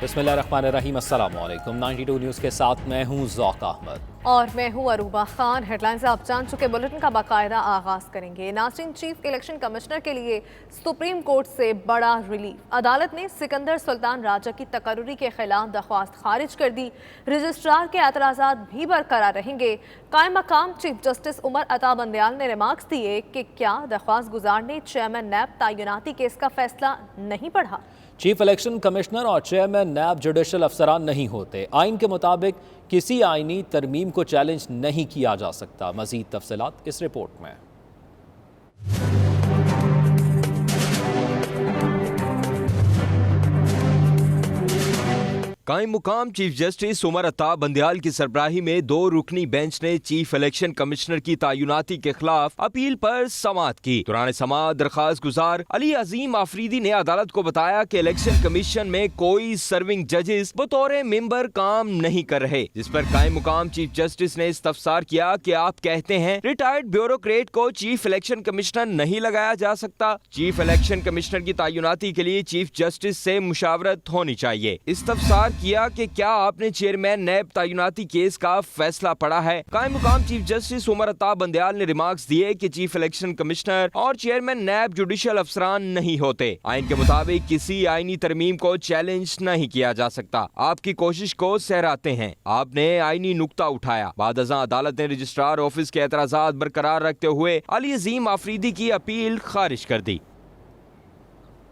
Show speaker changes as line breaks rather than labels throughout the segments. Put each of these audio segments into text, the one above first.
बिस्मिल्लाहिर्रहमानिर्रहीम, अस्सलाम वालेकुम। 92 न्यूज़ के साथ मैं हूँ ज़ौक अहमद
और मैं हूँ अरूबा खान। हेडलाइंस आप जान चुके, बुलेटिन का बाकायदा आगाज करेंगे। नाज़रीन, चीफ इलेक्शन कमिश्नर के लिए सुप्रीम कोर्ट से बड़ा रिलीफ। अदालत ने सिकंदर सुल्तान राजा की तकर्रुरी के खिलाफ दरख्वास्त खारिज कर दी। रजिस्ट्रार के एतराज़ात भी बरकरार रहेंगे। कायम मकाम चीफ जस्टिस उमर अता बंदयाल ने रिमार्क्स दिए कि क्या दरख्वास्त गुजार ने चेयरमैन नैब तैनाती केस का फैसला नहीं पढ़ा।
चीफ इलेक्शन कमिश्नर और चेयरमैन नैब जुडिशल अफसरान नहीं होते। आइन के मुताबिक किसी आइनी तरमीम को चैलेंज नहीं किया जा सकता। मज़ीद तफसीलात इस रिपोर्ट में।
कायम मुकाम चीफ जस्टिस उमर अता बंदयाल की सरबराही में 2 रुकनी बेंच ने चीफ इलेक्शन कमिश्नर की तैनाती के खिलाफ अपील पर समाअत की। दौरान समाअत दरखास्त गुजार अली अजीम आफरीदी ने अदालत को बताया कि इलेक्शन कमीशन में कोई सर्विंग जजेस बतौर मेंबर काम नहीं कर रहे, जिस पर कायम मुकाम चीफ जस्टिस ने इस्तफसार किया कि आप कहते हैं रिटायर्ड ब्यूरोक्रेट को चीफ इलेक्शन कमिश्नर नहीं लगाया जा सकता। चीफ इलेक्शन कमिश्नर की तैनाती के लिए चीफ जस्टिस से मुशावरत होनी चाहिए। इस्तफसार किया कि क्या आपने चेयरमैन नैब तैनाती केस का फैसला पढ़ा है। कायम मुकाम चीफ जस्टिस उमर अता बंदयाल ने रिमार्क्स दिए कि चीफ इलेक्शन कमिश्नर और चेयरमैन नैब जुडिशल अफसरान नहीं होते। आइन के मुताबिक किसी आइनी तरमीम को चैलेंज नहीं किया जा सकता। आपकी कोशिश को सहराते हैं। आपने आइनी नुक्ता उठाया। बाद अज़ां अदालत ने रजिस्ट्रार ऑफिस के एतराज़ात बरकरार रखते हुए अली अजीम आफरीदी की अपील खारिज कर दी।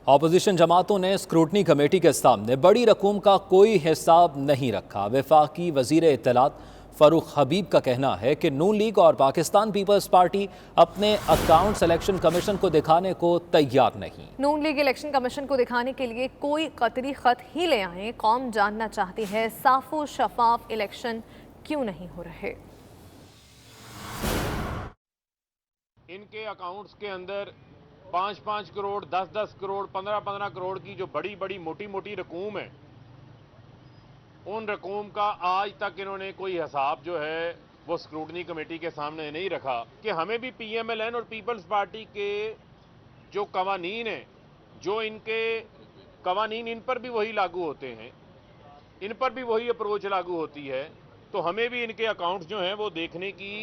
अपोजिशन जमातों ने स्क्रूटनी कमेटी के सामने बड़ी रकूम का कोई हिसाब नहीं रखा। वफाकी वजीर इत्तलात फारूक हबीब का कहना है कि नून लीग और पाकिस्तान पीपल्स पार्टी अपने अकाउंट्स इलेक्शन कमीशन को दिखाने को तैयार नहीं।
नून लीग इलेक्शन कमीशन को दिखाने के लिए कोई कतरी खत ही ले आए। कौम जानना चाहती है साफ और शफाफ इलेक्शन क्यों नहीं हो रहे।
इनके अकाउंट्स के अंदर 5-5 करोड़, 10-10 करोड़, 15-15 करोड़ की जो बड़ी बड़ी मोटी मोटी रकूम है, उन रकूम का आज तक इन्होंने कोई हिसाब जो है वो स्क्रूटनी कमेटी के सामने नहीं रखा कि हमें भी पीएमएलएन और पीपल्स पार्टी के जो कवानीन हैं, जो इनके कवानीन, इन पर भी वही लागू होते हैं, इन पर भी वही अप्रोच लागू होती है, तो हमें भी इनके अकाउंट्स जो हैं वो देखने की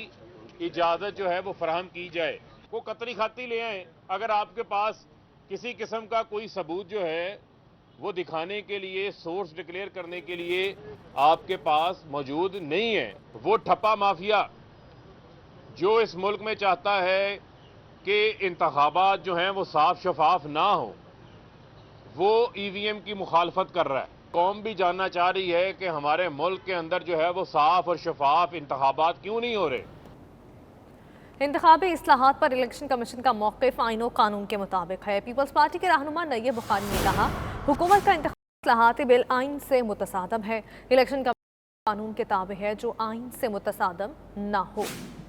इजाज़त जो है वो फराहम की जाए। वो कतरी खाती ले आए। अगर आपके पास किसी किस्म का कोई सबूत जो है वो दिखाने के लिए, सोर्स डिक्लेयर करने के लिए आपके पास मौजूद नहीं है, वो ठप्पा माफिया जो इस मुल्क में चाहता है कि इंतखाबात जो हैं वो साफ शफाफ ना हो, वो ईवीएम की मुखालफत कर रहा है। कौम भी जानना चाह रही है कि हमारे मुल्क के अंदर जो है वो साफ और शफाफ इंतखाबात क्यों नहीं हो रहे।
इंतखाबी इस्लाहात पर इलेक्शन कमीशन का मौक़िफ़ आइन और कानून के मुताबिक है। पीपल्स पार्टी के रहनुमा नय्यब बुखारी ने कहा हुकूमत का इंतखाबी इस्लाहाती बिल आइन से मुतसादम है। इलेक्शन कमीशन कानून के ताबे है जो आइन से मुतसादम ना हो।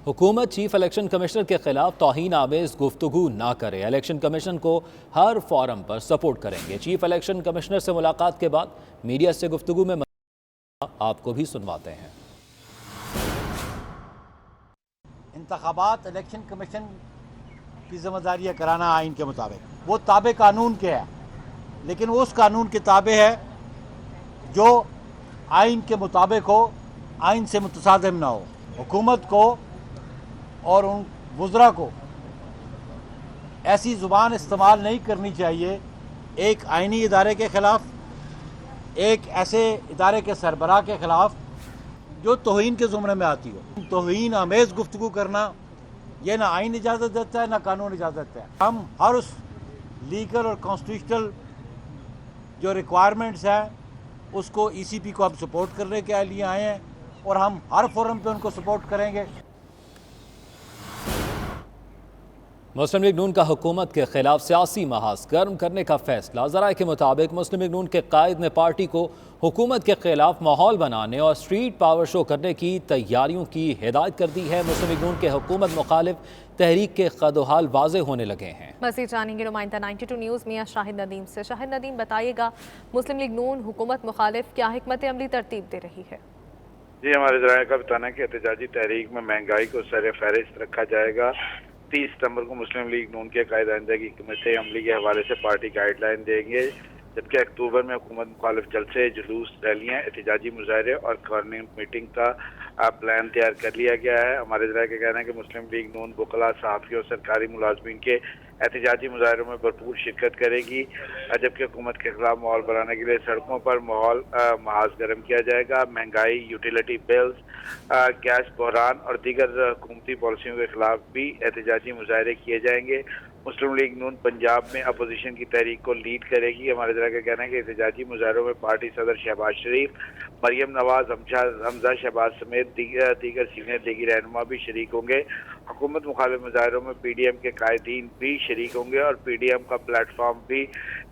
हुकूमत चीफ इलेक्शन कमिश्नर के खिलाफ तौहीन आमेज गुफ्तगू ना करे। इलेक्शन कमीशन को हर फोरम पर सपोर्ट करेंगे। चीफ इलेक्शन कमिश्नर से मुलाकात के बाद मीडिया से गुफ्तगू में आपको भी सुनवाते हैं।
इंतखाबात इलेक्शन कमीशन की जिम्मेदारी है कराना आइन के मुताबिक, वो ताबे कानून के है, लेकिन वो उस कानून के ताबे है जो आइन के मुताबिक हो, आइन से मुतसादिम ना हो। हुकूमत को और उन वज़रा को ऐसी ज़ुबान इस्तेमाल नहीं करनी चाहिए एक आइनी इदारे के ख़िलाफ़, एक ऐसे इदारे के सरबराह के ख़िलाफ़ जो तौहीन के ज़ुमरे में आती हो। तौहीन आमेज़ गुफ्तगू करना ये ना आइन इजाज़त देता है ना कानून इजाज़त देता है। हम हर उस लीगल और कॉन्स्टिट्यूशनल जो रिक्वायरमेंट्स हैं उसको ईसीपी को हम सपोर्ट करने के लिए आए हैं और हम हर फोरम पे उनको सपोर्ट करेंगे।
मुस्लिम लीग नून का हुकूमत के खिलाफ सियासी महाज गर्म करने का फैसला। ज़राए के मुताबिक मुस्लिम लीग नून के कायद ने पार्टी को हुकूमत के खिलाफ माहौल बनाने और स्ट्रीट पावर शो करने की तैयारियों की हिदायत कर दी है। मुस्लिम लीग नून के हुकूमत मुखालिफ तहरीक के कदोहाल वाजे होने लगे हैं।
मज़ीद जानेंगे नुमाइंदा 92 न्यूज़ मियां शाहिद नदीम से। शाहिद नदीम, बताइएगा मुस्लिम लीग नून हुकूमत मुखालिफ क्या हिकमत अमली तरतीब दे रही है।
जी, हमारे ज़राए का बताना है कि एहतजाजी तहरीक में महंगाई को सर फहरिस्त रखा जाएगा। 30 सितंबर को मुस्लिम लीग नून के कायद आइंदगी कमेटी अमली के हवाले से पार्टी गाइडलाइन देंगे। जबकि अक्टूबर में हुकूमत मुखालिफ जलसे, जुलूस, रैलियाँ, एहतजाजी मुजाहरे और गवर्निंग मीटिंग का प्लान तैयार कर लिया गया है। हमारे ज़राए का कहना है कि मुस्लिम लीग नून वकला, सहाफ़ी और सरकारी मुलाजमीन के एहतजाजी मुजाहरों में भरपूर शिरकत करेगी, जबकि हुकूमत के खिलाफ माहौल बनाने के लिए सड़कों पर माहौल महाज गर्म किया जाएगा। महंगाई, यूटिलिटी बिल्स, गैस बहरान और दीगर हुकूमती पॉलिसियों के खिलाफ भी एहतजाजी मुजाहरे किए जाएंगे। मुस्लिम लीग नून पंजाब में अपोजिशन की तहरीक को लीड करेगी। हमारे ज़रा का कहना है कि एहतजाजी मुजाहरों में पार्टी सदर शहबाज शरीफ, मरियम नवाज, हमजा शहबाज समेत दीगर सीनियर लीगी रहनुमा भी शरीक होंगे। हुकूमत मुखालिफ मुजाहरों में PDM के कायदीन भी शरीक होंगे और PDM का प्लेटफॉर्म भी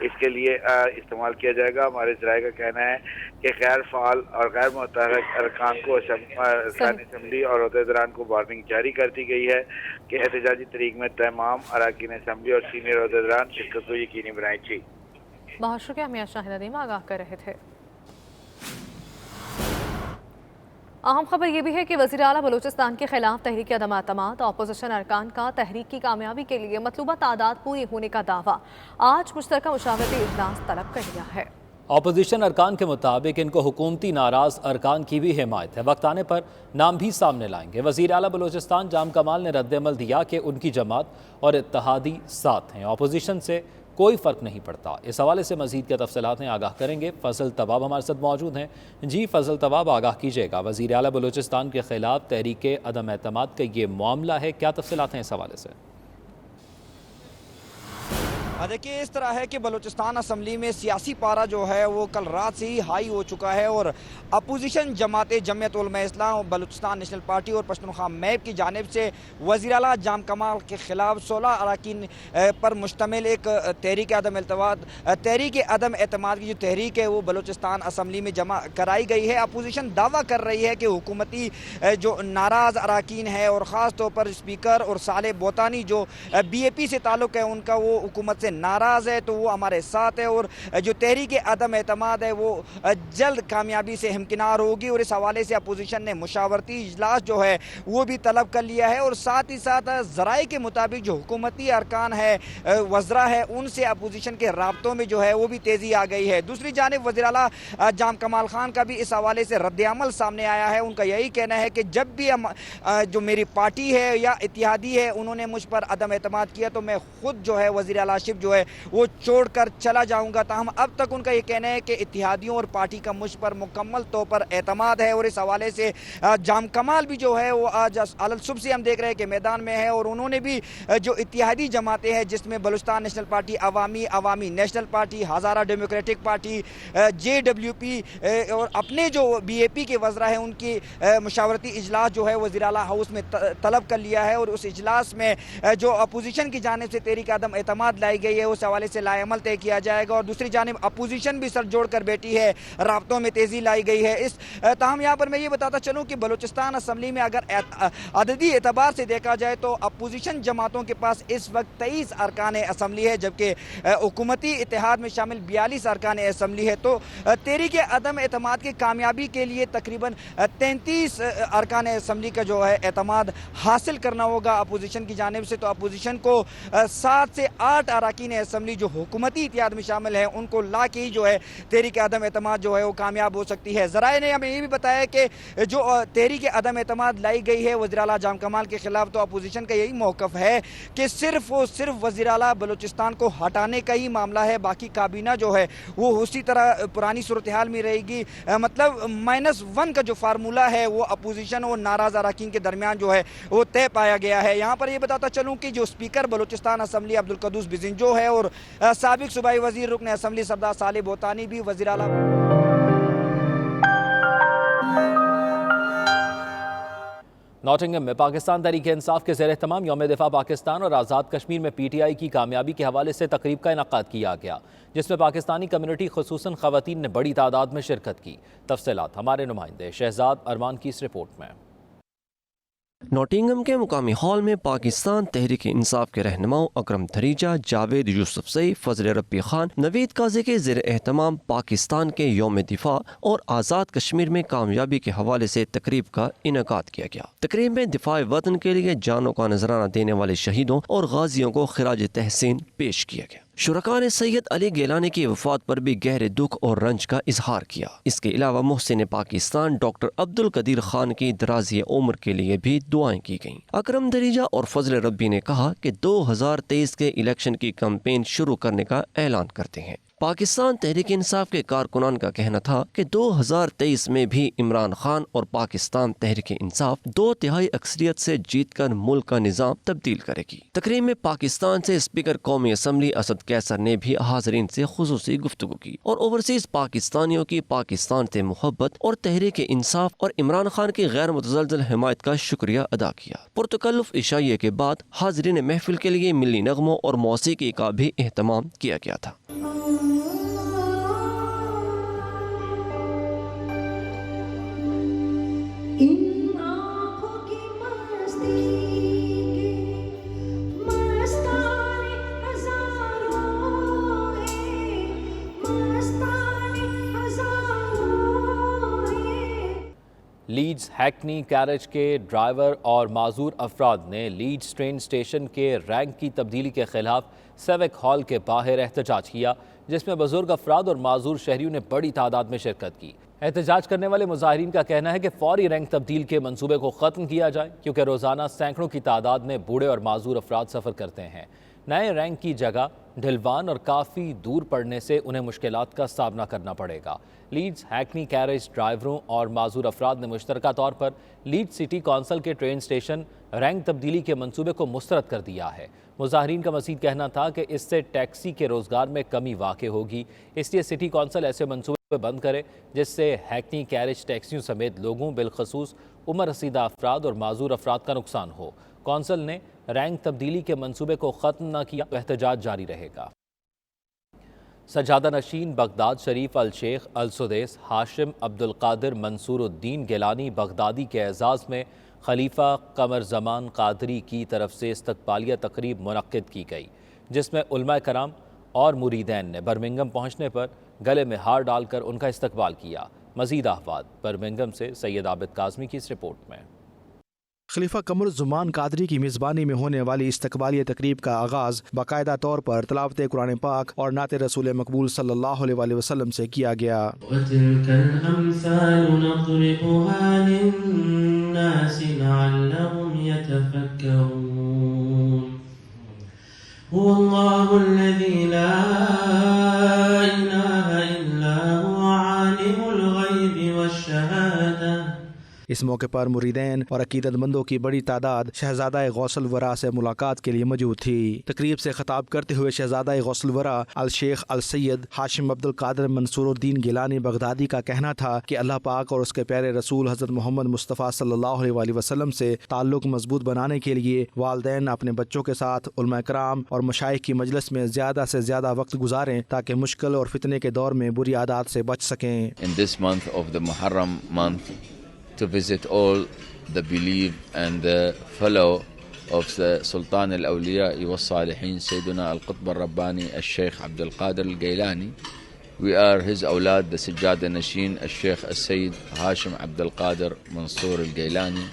इसके लिए इस्तेमाल किया जाएगा। हमारे ज़राए का कहना है कि गैर फ़ाल और गैर मुतहर्रिक अरकान को असम्बली और अहदेदारान को वार्निंग जारी कर दी गई है कि एहतजाजी तरीक में तमाम अरकान असम्बली और सीनियर अहदेदारान शिरकत को यकीनी बनाएं। जी,
बहुत शुक्रिया। मियां शाहिद नदीम आगाह कर रहे थे। अहम खबर ये भी है कि वज़ीर आला बलूचिस्तान के खिलाफ तहरीक अदम एतमाद, अपोजिशन अरकान का तहरीक की कामयाबी के लिए मतलूबा तादाद पूरी होने का दावा। आज मुश्तरका मुशावरती इजलास तलब कर लिया है।
अपोजिशन अरकान के मुताबिक इनको हुकूमती नाराज अरकान की भी हिमायत है। वक्त आने पर नाम भी सामने लाएंगे। वज़ीर आला बलूचिस्तान जाम कमाल ने रद्द-ए-अमल दिया कि उनकी जमात और इत्तहादी साथ हैं, अपोजिशन से कोई फ़र्क नहीं पड़ता। इस हवाले से मज़ीद के तफसीलात में आगाह करेंगे फजल तवाब हमारे साथ मौजूद हैं। जी फजल तवाब, आगाह कीजिएगा, वज़ीर आला बलूचिस्तान के खिलाफ तहरीक अदम एतमाद का ये मामला है, क्या तफसीलात हैं इस हवाले से?
देखिए, इस तरह है कि बलूचिस्तान असम्बली में सियासी पारा जो है वो कल रात से ही हाई हो चुका है और अपोजिशन जमातें जमीयत उलमा इस्लाम और बलूचिस्तान नेशनल पार्टी और पश्तूनख्वा मैप की जानिब से वज़ीर आला जाम कमाल के खिलाफ 16 अरकान पर मुश्तमिल एक तहरीक अदम एतमाद की जो तहरीक है वो बलूचिस्तान असम्बली में जमा कराई गई है। अपोजिशन दावा कर रही है कि हुकूमती जो नाराज़ अरकान है और ख़ास तौर पर स्पीकर और साले बोतानी जो BAP से ताल्लुक़ है उनका, वो हुकूमत से नाराज़ है, तो वो हमारे साथ है और जो तहरीक अदम एतमाद है वो जल्द कामयाबी से हमकिनार होगी। और इस हवाले से अपोजिशन ने मुशावरती इजलास जो है वो भी तलब कर लिया है और साथ ही साथ ज़राए के मुताबिक जो हुकूमती अरकान है, वज़रा है, उनसे अपोजिशन के राब्तों में जो है वो भी तेज़ी आ गई है। दूसरी जानिब वज़ीर आला जाम कमाल खान का भी इस हवाले से रद्द-ए-अमल सामने आया है। उनका यही कहना है कि जब भी जो मेरी पार्टी है या इत्तेहादी है उन्होंने मुझ पर अदम एतमाद किया तो मैं खुद जो है वज़ीर आला जो है वो छोड़कर चला जाऊंगा। ताहम अब तक उनका ये कहना है कि इत्तेहादियों और पार्टी का मुझ पर मुकम्मल तौर पर एतमाद है। और इस हवाले से जाम कमाल भी जो है वो आज अल सुबह से हम देख रहे हैं कि मैदान में है और उन्होंने भी जो इत्तेहादी जमातें हैं जिसमें बलूचिस्तान नेशनल पार्टी, अवामी नेशनल पार्टी, हज़ारा डेमोक्रेटिक पार्टी, JWP और अपने जो BAP के वज़रा हैं उनकी मुशावरती इजलास जो है वज़ीर आला हाउस में तलब कर लिया है। और उस इजलास में जो अपोजिशन की जानिब से तहरीक अदम एतमाद लाई गई है उस हवाले से लाएअमल तय किया जाएगा। और दूसरी जानिब अपोजिशन भी सर जोड़ कर बैठी है, राब्तों में तेज़ी लाई गई है। इस ताहम यहाँ पर मैं ये बताता चलूँ कि बलूचिस्तान असम्बली में अगर अददी एतबार से देखा जाए तो अपोजिशन जमातों के पास इस वक्त 23 अरकान असम्बली है, जबकि हुकूमती इत्तेहाद में शामिल 42 अरकान असम्बली है। तो तहरीक अदम एतमाद की कामयाबी के लिए तकरीबन 33 अरकान असम्बली का जो है एतमाद हासिल करना होगा अपोजिशन की जानिब से। तो अपोजिशन को 7 से 8 अरकान असम्बली जो हुकूमती इत्तेहाद में शामिल है उनको ला के ही जो है तहरीक अदम एतमाद जो है वो कामयाब हो सकती है। ज़राए ने हमें ये भी बताया कि जो तहरीक अदम एतमाद लाई गई है वज़ीर आला जाम कमाल के खिलाफ, तो अपोजिशन का यही मौक़िफ़ है कि सिर्फ और सिर्फ वज़ीर आला बलूचिस्तान को हटाने का ही मामला है, बाकी काबीना जो है वो उसी तरह पुरानी सूरत हाल में रहेगी। मतलब -1 का जो फार्मूला है वो अपोजिशन और नाराज़ अरकान के दरमियान जो है वो तय पाया गया है। यहाँ पर ये बताता चलूँ कि जो स्पीकर बलूचिस्तान असम्बली अब्दुल कद्दूस बिजिंजो है और साबिक सूबाई वज़ीर रुकन असम्बली सरदार साले बोतानी भी वज़ीर आला
नॉटिंघम में पाकिस्तान तहरीक इंसाफ के ज़ेर-ए-तमाम यौम दिफा पाकिस्तान और आज़ाद कश्मीर में PTI की कामयाबी के हवाले से तकरीब का इनकाद किया गया, जिसमें पाकिस्तानी कम्युनिटी खुसूसन ख़वातीन ने बड़ी तादाद में शिरकत की। तफसीलात हमारे नुमाइंदे शहजाद अरमान की इस रिपोर्ट में।
नॉटिंघम के मुकामी हॉल में पाकिस्तान तहरीक इंसाफ के रहनुमाओं अकरम धरीजा, जावेद यूसुफजई, फजल रब्बी खान, नवीद काजी के ज़ेर एहतमाम पाकिस्तान के यौम दिफा और आज़ाद कश्मीर में कामयाबी के हवाले से तकरीब का इनकाद किया गया। तकरीब में दिफा वतन के लिए जानों का नजराना देने वाले शहीदों और गाजियों को खिराज तहसीन पेश किया गया। شرکاء نے سید علی گیلانی کی وفات پر بھی گہرے دکھ اور رنج کا اظہار کیا۔ اس کے علاوہ محسن پاکستان ڈاکٹر عبدالقدیر خان کی درازی عمر کے لیے بھی دعائیں کی گئیں۔ اکرم دریجہ اور فضل ربی نے کہا کہ 2023 کے الیکشن کی کمپین شروع کرنے کا اعلان کرتے ہیں۔ پاکستان تحریک انصاف کے کارکنان کا کہنا تھا کہ 2023 میں بھی عمران خان اور پاکستان تحریک انصاف 2/3 اکثریت سے جیت کر ملک کا نظام تبدیل کرے گی۔ تقریب میں پاکستان سے اسپیکر قومی اسمبلی اسد قیصر نے بھی حاضرین سے خصوصی گفتگو کی اور اوورسیز پاکستانیوں کی پاکستان سے محبت اور تحریک انصاف اور عمران خان کی غیر متزلزل حمایت کا شکریہ ادا کیا۔ پرتکلف عشائیہ کے بعد حاضرین محفل کے لیے ملی نغموں اور موسیقی کا بھی اہتمام کیا گیا تھا۔
لیڈز ہیکنی کیریج کے ڈرائیور اور معذور افراد نے لیڈز ٹرین اسٹیشن کے رینک کی تبدیلی کے خلاف سیوک ہال کے باہر احتجاج کیا، جس میں بزرگ افراد اور معذور شہریوں نے بڑی تعداد میں شرکت کی۔ احتجاج کرنے والے مظاہرین کا کہنا ہے کہ فوری رینک تبدیل کے منصوبے کو ختم کیا جائے، کیونکہ روزانہ سینکڑوں کی تعداد میں بوڑھے اور معذور افراد سفر کرتے ہیں۔ نئے رینک کی جگہ ڈھلوان اور کافی دور پڑنے سے انہیں مشکلات کا سامنا کرنا پڑے گا۔ لیڈز ہیکنی کیریج ڈرائیوروں اور معذور افراد نے مشترکہ طور پر لیڈز سٹی کونسل کے ٹرین اسٹیشن رینک تبدیلی کے منصوبے کو مسترد کر دیا ہے۔ مظاہرین کا مزید کہنا تھا کہ اس سے ٹیکسی کے روزگار میں کمی واقع ہوگی، اس لیے سٹی کونسل ایسے منصوبے بند کرے جس سے ہیکنی کیریج ٹیکسیوں سمیت لوگوں بالخصوص عمر رسیدہ افراد اور معذور افراد کا نقصان ہو۔ کونسل نے رینک تبدیلی کے منصوبے کو ختم نہ کیا تو احتجاج جاری رہے گا۔ سجادہ نشین بغداد شریف الشیخ السدیس ہاشم عبدالقادر منصور الدین گیلانی بغدادی کے اعزاز میں خلیفہ قمر زمان قادری کی طرف سے استقبالیہ تقریب منعقد کی گئی، جس میں علماء کرام اور مریدین نے برمنگھم پہنچنے پر گلے میں ہار ڈال کر ان کا استقبال کیا۔ مزید احوال برمنگھم سے سید عابد کاظمی کی اس رپورٹ میں۔
خلیفہ قمر زمان قادری کی میزبانی میں ہونے والی استقبالیہ تقریب کا آغاز باقاعدہ طور پر تلاوت قرآن پاک اور نعت رسول مقبول صلی اللہ علیہ وسلم سے کیا گیا۔
وَتِلْكَ الْأَمْثَالُ نَضْرِبُهَا لِلنَّاسِ لَعَلَّهُمْ يَتَفَكَّرُونَ هُوَ اللَّهُ الَّذِي لَا إِلَٰهَ إِلَّا هُوَ عَالِمُ الْغَيْبِ وَالشَّهَادَةِ۔
اس موقع پر مریدین اور عقیدت مندوں کی بڑی تعداد شہزادہ غوث الورا سے ملاقات کے لیے موجود تھی۔ تقریب سے خطاب کرتے ہوئے شہزادہ غوث الورا الشیخ السید ہاشم عبدالقادر منصور الدین گیلانی بغدادی کا کہنا تھا کہ اللہ پاک اور اس کے پیارے رسول حضرت محمد مصطفیٰ صلی اللہ علیہ وسلم سے تعلق مضبوط بنانے کے لیے والدین اپنے بچوں کے ساتھ علماء کرام اور مشائخ کی مجلس میں زیادہ سے زیادہ وقت گزاریں تاکہ مشکل اور فتنے کے دور میں بری عادات سے بچ سکیں۔
In this month of the Muharram month, to visit all the believed and the fellow of the Sultan al-Awliya wa Salihin Sayyiduna al-Qutb al-Rabbani al-Sheikh Abdul Qadir al-Gailani. We are his awlad, the Sajjad al-Nashin al-Sheikh al-Sayyid Hashim Abdul Qadir Mansour al-Gailani.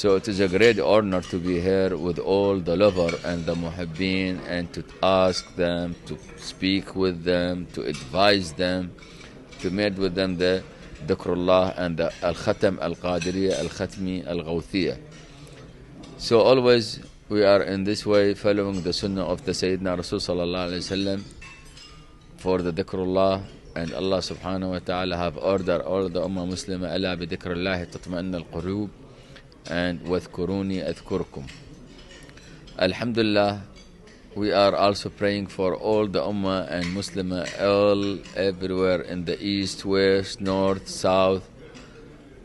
So it is a great honor to be here with all the lover and the muhibbin and to ask them, to speak with them, to advise them, to meet with them the Dhikrullah and the Al-Khatam Al-Qadiriyya Al-Khatmi Al-Ghawthiyya. So always we are in this way following the sunnah of the Sayyidina Rasul Sallallahu Alaihi Wasallam for the Dhikrullah, and Allah Subhanahu Wa Ta'ala have ordered all the Ummah Muslima ala bi Dhikrillahi tatma'inna al-qulub and wadhkuruni adhkurkum. Alhamdulillah, we are also praying for all the Ummah and Muslimah all everywhere in the east, west, north, south.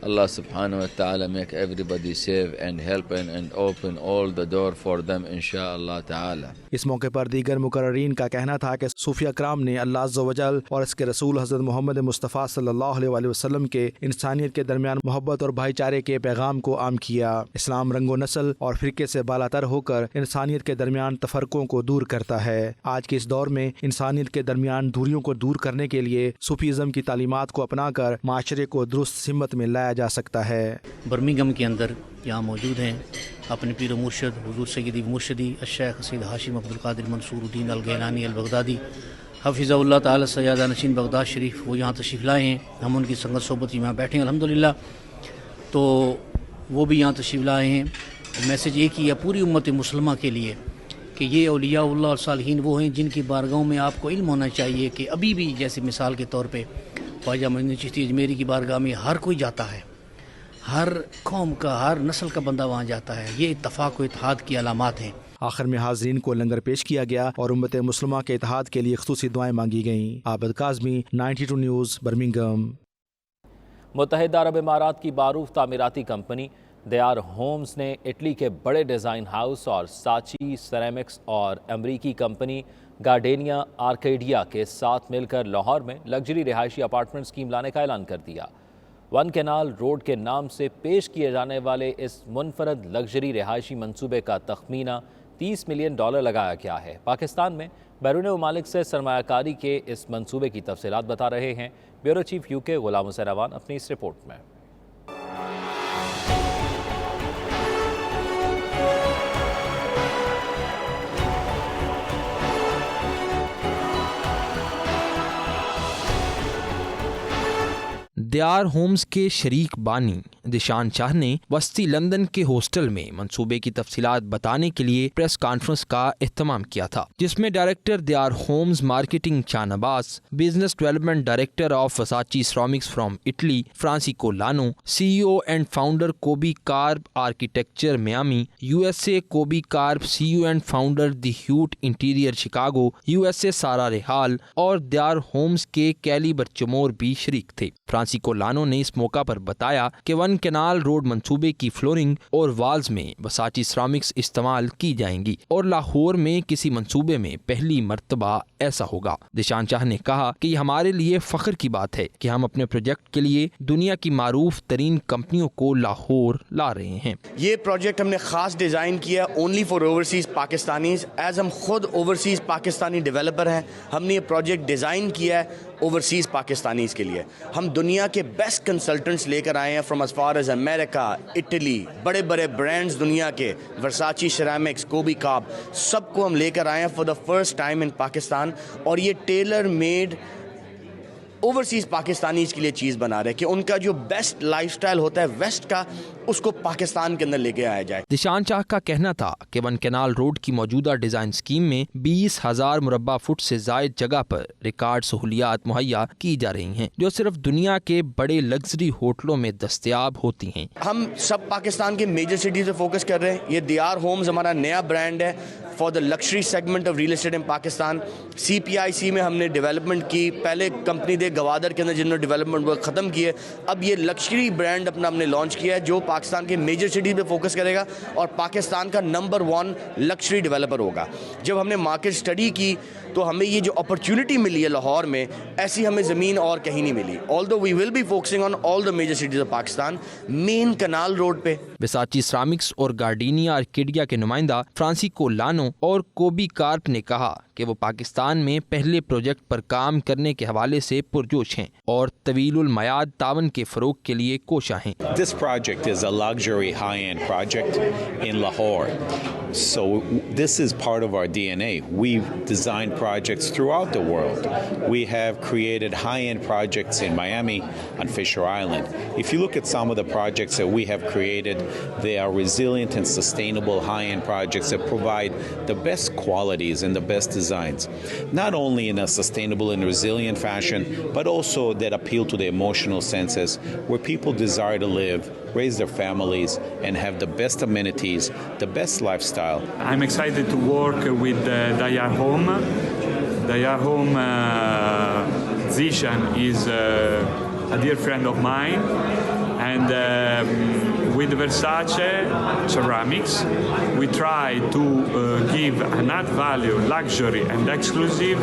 Allah subhanahu wa ta'ala make everybody safe and help and open all the door for them inshallah ta'ala.
اس موقع پر دیگر مقررین کا کہنا تھا کہ صوفیہ کرام نے اللہ عز و جل اور اس کے رسول حضرت محمد مصطفیٰ صلی اللہ علیہ وسلم کے انسانیت کے درمیان محبت اور بھائی چارے کے پیغام کو عام کیا۔ اسلام رنگ و نسل اور فرقے سے بالاتر ہو کر انسانیت کے درمیان تفرقوں کو دور کرتا ہے۔ آج کے اس دور میں انسانیت کے درمیان دوریوں کو دور کرنے کے لیے صوفیزم کی تعلیمات کو اپنا کر معاشرے کو درست سمت میں لایا پایا جا سکتا ہے۔
برمنگھم کے اندر یہاں موجود ہیں اپنے پیر و مرشد حضور سیدی مرشدی الشیخ سید ہاشم عبدالقادر منصور الدین الگیلانی البغدادی حفظہ اللہ تعالی سیادہ نشین بغداد شریف، وہ یہاں تشریف لائے ہیں۔ ہم ان کی سنگت صحبت یہاں بیٹھے ہیں الحمدللہ، تو وہ بھی یہاں تشریف لائے ہیں۔ میسیج ایک ہی ہے پوری امت مسلمہ کے لیے کہ یہ اولیاء اللہ اور صالحین وہ ہیں جن کی بارگاہوں میں آپ کو علم ہونا چاہیے کہ ابھی بھی جیسے مثال کے طور پہ خواجہ معین الدین چشتی اجمیری کی بارگاہ میں ہر کوئی جاتا ہے، ہر قوم کا ہر نسل کا بندہ وہاں جاتا ہے۔ یہ اتفاق و اتحاد کی علامات ہیں۔
آخر میں حاضرین کو لنگر پیش کیا گیا اور امت مسلمہ کے اتحاد کے لیے خصوصی دعائیں مانگی گئیں۔ عابد کاظمی، 92 نیوز، برمنگھم۔
متحدہ عرب امارات کی معروف تعمیراتی کمپنی دیار ہومز نے اٹلی کے بڑے ڈیزائن ہاؤس اور ساچی سیرامکس اور امریکی کمپنی گارڈینیا آرکیڈیا کے ساتھ مل کر لاہور میں لگژری رہائشی اپارٹمنٹ اسکیم لانے کا اعلان کر دیا۔ ون کینال روڈ کے نام سے پیش کیے جانے والے اس منفرد لگژری رہائشی منصوبے کا تخمینہ $30 ملین لگایا گیا ہے۔ پاکستان میں بیرون ممالک سے سرمایہ کاری کے اس منصوبے کی تفصیلات بتا رہے ہیں بیورو چیف UK غلام حسین روان اپنی اس رپورٹ میں۔
دیار ہومز کے شریک بانی دشان شاہ نے وسطی لندن کے ہاسٹل میں منصوبے کی تفصیلات بتانے کے لیے پریس کانفرنس کا اہتمام کیا تھا، جس میں ڈائریکٹر دیار ہومز مارکیٹنگ چان Abbas, business development director of وساچی ceramics from Italy Francesco Lano, CEO and founder Kobi Karp architecture Miami USA، Kobi Karp CEO and founder the Hewitt interior Chicago USA سارا ریحال اور دیار ہومز کے کیلی برچمور بھی شریک تھے۔ فرانسیکو لانو نے اس موقع پر بتایا کہ ون کینال روڈ منصوبے کی فلورنگ اور والز میں وساچی سیرامکس استعمال کی جائیں گی اور لاہور میں کسی منصوبے میں پہلی مرتبہ ایسا ہوگا۔ دشان شاہ نے کہا کہ یہ ہمارے لیے فخر کی بات ہے کہ ہم اپنے پروجیکٹ کے لیے دنیا کی معروف ترین کمپنیوں کو لاہور لا رہے ہیں۔
یہ پروجیکٹ ہم نے خاص ڈیزائن کیا only for overseas Pakistanis, as ہم خود اوورسیز پاکستانی ڈیولپر ہیں، ہم نے یہ پروجیکٹ ڈیزائن کیا ہے اوورسیز پاکستانیز کے لیے۔ ہم دنیا کے بیسٹ کنسلٹنٹس لے کر آئے ہیں from as far as America, Italy, بڑے بڑے برانڈز دنیا کے، ورساچی سیرامکس، کوبی کارپ، سب کو ہم لے کر آئے ہیں فار دا فرسٹ ٹائم ان پاکستان، اور یہ ٹیلر میڈ اوورسیز پاکستانیز کے لیے چیز بنا رہے کہ ان کا جو بیسٹ لائف سٹائل ہوتا ہے ویسٹ کا، اس کو پاکستان کے اندر لے کے آیا جائے۔
دشان شاہ کا کہنا تھا کہ ون کینال روڈ کی موجودہ ڈیزائن اسکیم میں 20,000 مربع فٹ سے زائد جگہ پر ریکارڈ سہولیات مہیا کی جا رہی ہیں، جو صرف دنیا کے بڑے لگژری ہوٹلوں میں دستیاب ہوتی ہیں۔
ہم سب پاکستان کے میجر سٹیز پہ فوکس کر رہے ہیں۔ یہ دیار ہومز ہمارا نیا برانڈ ہے for the لکشری segment of real estate in Pakistan. CPIC میں ہم نے ڈیولپمنٹ کی، پہلے کمپنی دے گوادر کے اندر جنہوں نے ڈیولپمنٹ ورک ختم کیے، اب یہ لکشری برانڈ اپنا ہم نے لانچ کیا ہے جو پاکستان کے میجر سٹیز پہ فوکس کرے گا اور پاکستان کا نمبر 1 لکشری ڈیولپر ہوگا۔ جب ہم نے مارکیٹ اسٹڈی کی تو ہمیں یہ جو اپرچونٹی ملی ہے لاہور میں، ایسی ہمیں زمین اور کہیں نہیں ملی۔ although we will be focusing on all the major cities of Pakistan, main canal road پہ۔
وساچی سیرامکس اور گارڈینیا آرکیڈیا کے نمائندہ فرانسیکو لانو اور کوبی کارپ نے کہا کہ وہ پاکستان میں پہلے پروجیکٹ پر کام کرنے کے حوالے سے پرجوش ہیں اور طویل المیعاد تعاون کے فروغ کے لیے کوشاں ہیں۔
This project is a luxury high-end project in Lahore. So this is part of our DNA. We've designed projects throughout the world. We have created high-end projects in Miami, on Fisher Island. If you look at some of the projects that we have created, they are resilient and sustainable high-end projects that provide the best qualities and the best designs, not only in a sustainable and resilient fashion, but also that appeal to the emotional senses, where people desire to live, raise their families, and have the best amenities, the best lifestyle.
I'm excited to work with Dayar Home. Dayar Home Zishan is a dear friend of mine, and with Versace Ceramics, we try to give an add value, luxury and exclusive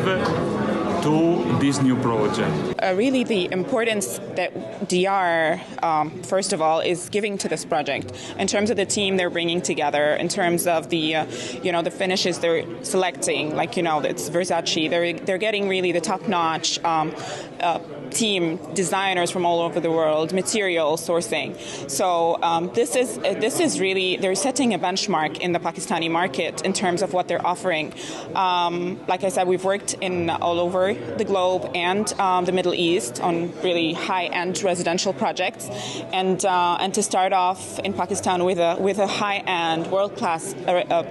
to this new project.
Really the importance that DR, first of all, is giving to this project in terms of the team they're bringing together, in terms of the, the finishes they're selecting, like, it's Versace. They're getting really the top-notch team, designers from all over the world, material sourcing. So this is really, they're setting a benchmark in the Pakistani market in terms of what they're offering. Like I said, we've worked in all over the globe and the Middle East on really high-end residential projects, and to start off in Pakistan with a high-end, world-class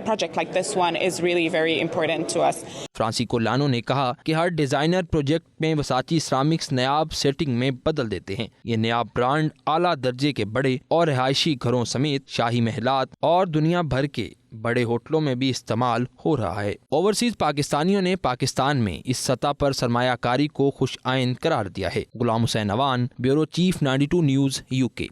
project like this one is really very important to us.
Francisco लानो ने कहा कि हर designer project में वसाची ceramics नायाब setting में बदल देते हैं। ये नायाब ब्रांड आला दर्जे के बड़े और रिहायशी घरों समेत शाही महलात और दुनिया भर के बड़े होटलों में भी इस्तेमाल हो रहा है। ओवरसीज पाकिस्तानियों ने पाकिस्तान में इस सतह पर सरमायाकारी को खुश आइंद करार दिया है। Ghulam Hussain Awan, bureau chief 92 news UK।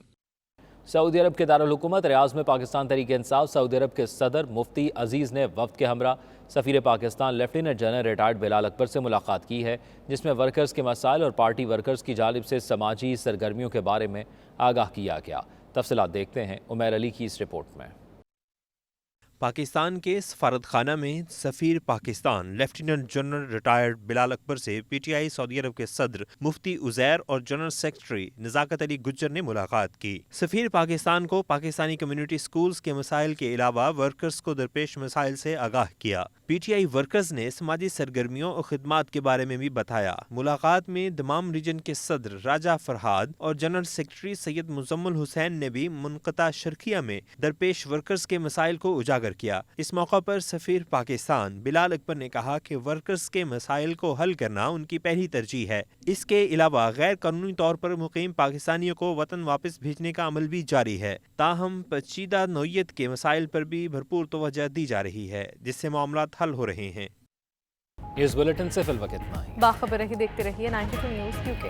सऊदी अरब के दारुल हुकूमत रियाज में पाकिस्तान तहरीक इंसाफ सऊदी अरब के सदर मुफ्ती अजीज़ ने वफ्द के हमरा सफ़ीर Pakistan lieutenant general retired Bilal Akbar से मुलाकात की है, जिसमें वर्कर्स के मसाइल और पार्टी वर्कर्स की जानिब से समाजी सरगर्मियों के बारे में आगाह किया गया। तफसीलात देखते हैं उमैर अली की इस रिपोर्ट में।
पाकिस्तान के सफारत खाना में सफ़ीर Pakistan lieutenant general retired Bilal Akbar से PTI सऊदी अरब के सदर मुफ्ती उज़ैर और जनरल सेक्रेटरी नज़ाकत अली गुज्जर ने मुलाकात की। सफ़ीर पाकिस्तान को पाकिस्तानी कम्युनिटी स्कूल्स के मसाइल के अलावा वर्कर्स को दरपेश मसाइल से आगाह किया। PTI वर्कर्स ने समाजी सरगर्मियों और खिदमात के बारे में भी बताया। मुलाकात में दमाम रीजन के सदर राजा फरहाद और जनरल सेक्रेटरी सैयद मुजम्मल हुसैन ने भी मुनक़ता शर्खिया में दरपेश वर्कर्स के मसाइल को उजागर किया। इस मौका पर सफ़ीर पाकिस्तान बिलाल अकबर ने कहा कि वर्कर्स के मसाइल को हल करना उनकी पहली तरजीह है। इसके अलावा गैर कानूनी तौर पर मुकीम पाकिस्तानियों को वतन वापस भेजने का अमल भी जारी है। ताहम पेचीदा नौइयत के मसाइल पर भी भरपूर तवज्जो दी जा रही है, जिससे मामलात हल हो रहे हैं।
इस बुलेटिन से फिल वक्त इतना ही।
बाखबर रही देखते रहिए 92 न्यूज़ UK।